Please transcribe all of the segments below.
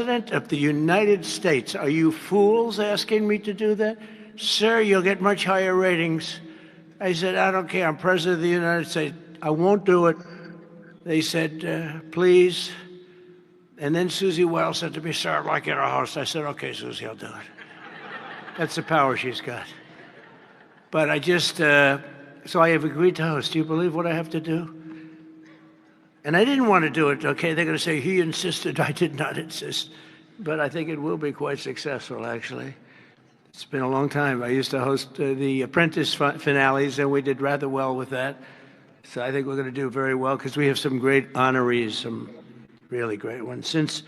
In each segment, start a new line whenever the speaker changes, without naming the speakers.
President of the United States. Are you fools asking me to do that? Sir, you'll get much higher ratings. I said, I don't care. I'm President of the United States. I won't do it. They said, please. And then Susie Wells said to me, sir, I'd like you to host. I said, okay, Susie, I'll do it. That's the power she's got. But I just, so I have agreed to host. Do you believe what I have to do? And I didn't want to do it, okay? They're going to say, he insisted. I did not insist. But I think it will be quite successful, actually. It's been a long time. I used to host the Apprentice finales, and we did rather well with that. So I think we're going to do very well because we have some great honorees, some really great ones. Since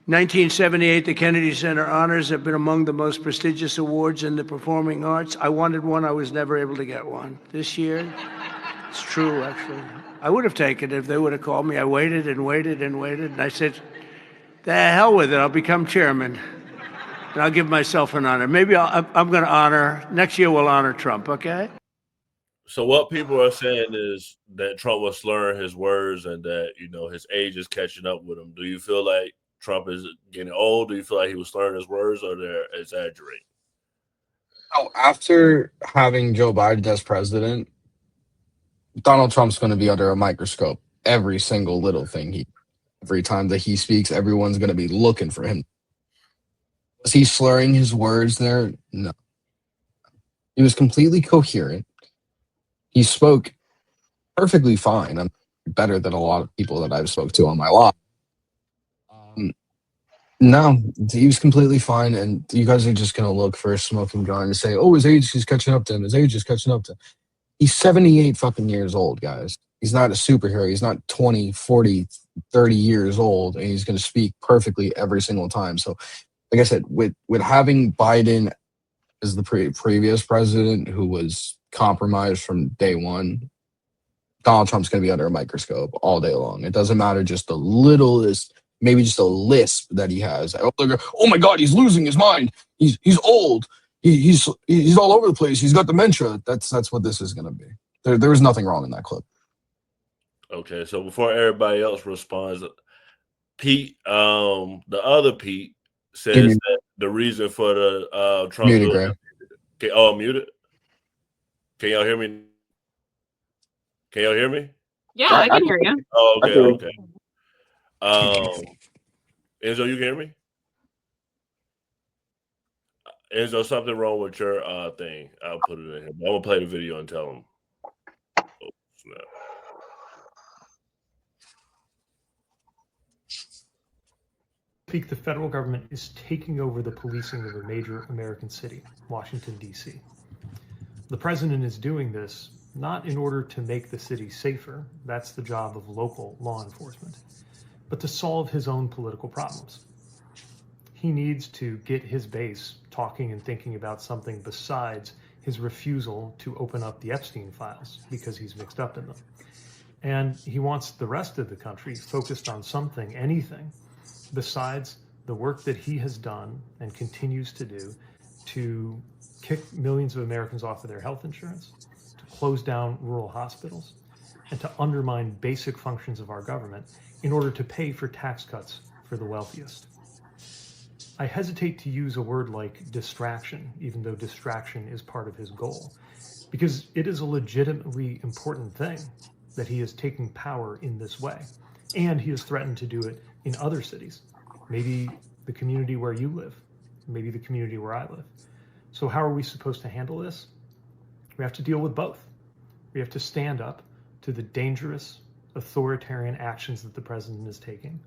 1978, the Kennedy Center Honors have been among the most prestigious awards in the performing arts. I wanted one. I was never able to get one. This year, it's true, actually. I would have taken it if they would have called me. I waited and waited and waited, and I said, the hell with it. I'll become chairman, and I'll give myself an honor. Maybe I'm going to honor, next year we'll honor Trump, okay?
So what people are saying is that Trump was slurring his words and that, you know, his age is catching up with him. Do you feel like Trump is getting old? Do you feel like he was slurring his words, or they're exaggerating?
Oh, after having Joe Biden as president, Donald Trump's going to be under a microscope. Every single little thing every time that he speaks, everyone's going to be looking for him. Was he slurring his words there? No. He was completely coherent. He spoke perfectly fine. I'm better than a lot of people that I've spoke to on my life. No, he was completely fine, and you guys are just going to look for a smoking gun and say, oh, his age is catching up to him. His age is catching up to him. He's 78 fucking years old, guys. He's not a superhero. He's not 20, 40, 30 years old, and he's going to speak perfectly every single time. So, like I said, with having Biden as the previous president who was compromised from day one, Donald Trump's going to be under a microscope all day long. It doesn't matter just the littlest, maybe just a lisp that he has. Oh my God, he's losing his mind. He's old. He's all over the place. He's got dementia. That's what this is going to be. There was nothing wrong in that clip.
Okay, so before everybody else responds, Pete, the other Pete says that the reason for the Trump
muted, Graham.
Okay, oh, I'm muted. Can y'all hear me? Can y'all hear me?
Yeah, I can hear you.
Oh, okay. Enzo, you can hear me? Enzo, something wrong with your thing. I'll put it in here. I'm gonna play the video and tell him. Oh, snap.
The federal government is taking over the policing of a major American city, Washington, D.C. The president is doing this not in order to make the city safer, that's the job of local law enforcement, but to solve his own political problems. He needs to get his base talking and thinking about something besides his refusal to open up the Epstein files because he's mixed up in them. And he wants the rest of the country focused on something, anything, besides the work that he has done and continues to do to kick millions of Americans off of their health insurance, to close down rural hospitals, and to undermine basic functions of our government in order to pay for tax cuts for the wealthiest. I hesitate to use a word like distraction, even though distraction is part of his goal, because it is a legitimately important thing that he is taking power in this way, and he has threatened to do it in other cities, maybe the community where you live, maybe the community where I live. So how are we supposed to handle this? We have to deal with both. We have to stand up to the dangerous, authoritarian actions that the president is taking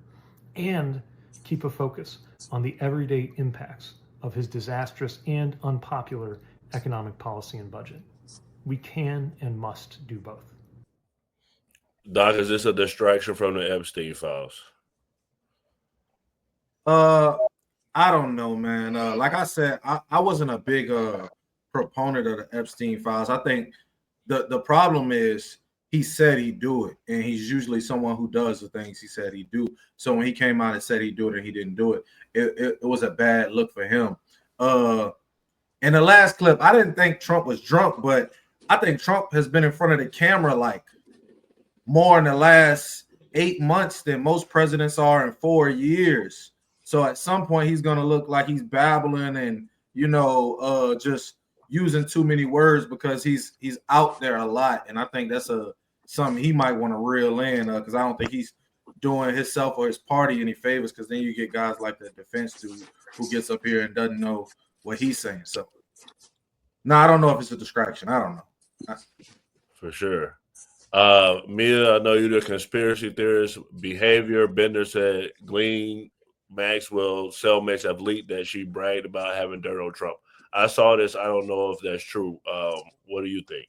and keep a focus on the everyday impacts of his disastrous and unpopular economic policy and budget. We can and must do both.
Doc, is this a distraction from the Epstein files?
I don't know, man. Like I said, I wasn't a big proponent of the Epstein files. I think the problem is he said he'd do it, and he's usually someone who does the things he said he'd do. So when he came out and said he'd do it and he didn't do it, it was a bad look for him. In the last clip, I didn't think Trump was drunk, but I think Trump has been in front of the camera like more in the last 8 months than most presidents are in 4 years. So at some point, he's gonna look like he's babbling and just using too many words because he's out there a lot. And I think that's something he might want to reel in because I don't think he's doing himself or his party any favors, because then you get guys like the defense dude who gets up here and doesn't know what he's saying. So no, I don't know if it's a distraction. I don't know.
For sure. Mia, I know you're the conspiracy theorist. Behavior Bender said Glenn Maxwell cellmates have leaked that she bragged about having dirt on Trump. I saw this. I don't know if that's true. What do you think?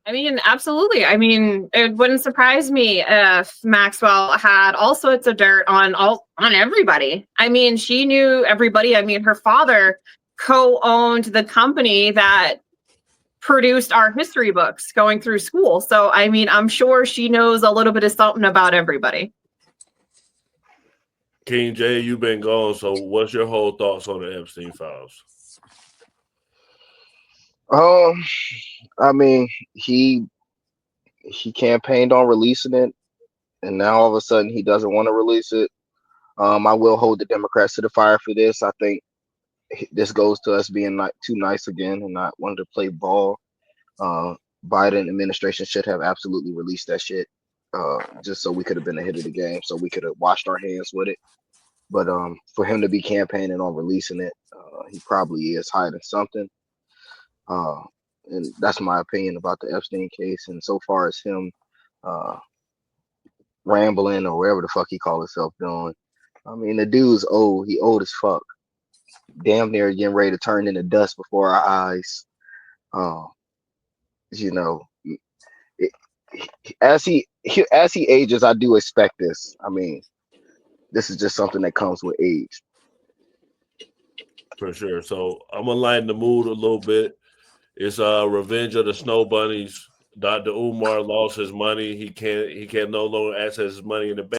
I mean, absolutely. I mean, it wouldn't surprise me if Maxwell had all sorts of dirt on everybody. I mean, she knew everybody. I mean, her father co-owned the company that produced our history books going through school. So, I mean, I'm sure she knows a little bit of something about everybody.
King J, you've been gone. So what's your whole thoughts on the Epstein files?
I mean, he campaigned on releasing it, and now all of a sudden he doesn't want to release it. I will hold the Democrats to the fire for this. I think this goes to us being not too nice again and not wanting to play ball. Biden administration should have absolutely released that shit, just so we could have been ahead of the game, so we could have washed our hands with it. But for him to be campaigning on releasing it, he probably is hiding something. And that's my opinion about the Epstein case. And so far as him rambling or whatever the fuck he called himself doing, I mean, the dude's old. He old as fuck. Damn near getting ready to turn into dust before our eyes. As he ages, I do expect this. I mean, this is just something that comes with age.
For sure. So I'm gonna lighten the mood a little bit. It's Revenge of the Snow Bunnies. Dr. Umar lost his money. He can no longer access his money in the bank.